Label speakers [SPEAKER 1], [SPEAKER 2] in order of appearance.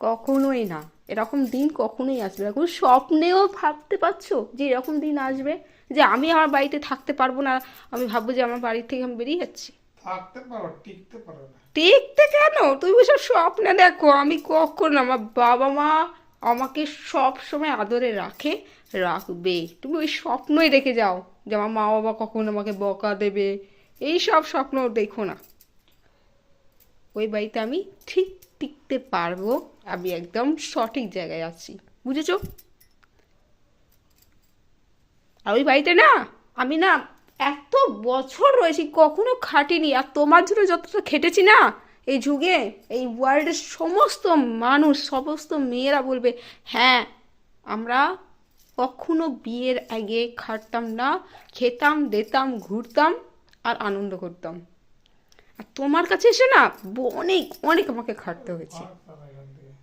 [SPEAKER 1] কখনোই না, এরকম দিন কখনোই আসবে না। কোনো স্বপ্নেও ভাবতে পারছো যে এরকম দিন আসবে, যে আমি আমার বাড়িতে থাকতে পারবো না? আমি ভাববো যে আমার বাড়ি থেকে আমি বেরিয়ে যাচ্ছি।
[SPEAKER 2] থাকতে পারো, টিকতে পারো না।
[SPEAKER 1] দেখতে কেন? তুমি ওসব স্বপ্নে দেখো, আমি কখন, আমার বাবা মা আমাকে সব সময় আদরে রাখে, রাখবে। তুমি ওই স্বপ্নই দেখে যাও যে আমার মা বাবা কখন আমাকে বকা দেবে, এই সব স্বপ্ন দেখো না। ওই বাড়িতে আমি ঠিক টিকতে পারবো, আমি একদম সঠিক জায়গায় আছি, বুঝেছো? আর ওই বাড়িতে না, আমি না এত বছর রয়েছি, কখনো খাটিনি। আর তোমার জন্য যতটা খেটেছি না এই যুগে, এই ওয়ার্ল্ডের সমস্ত মানুষ, সমস্ত মেয়েরা বলবে হ্যাঁ, আমরা কখনো বিয়ের আগে খাটতাম না, খেতাম দিতাম ঘুরতাম আর আনন্দ করতাম। আর তোমার কাছে এসে না অনেক অনেক আমাকে খাটতে হয়েছে।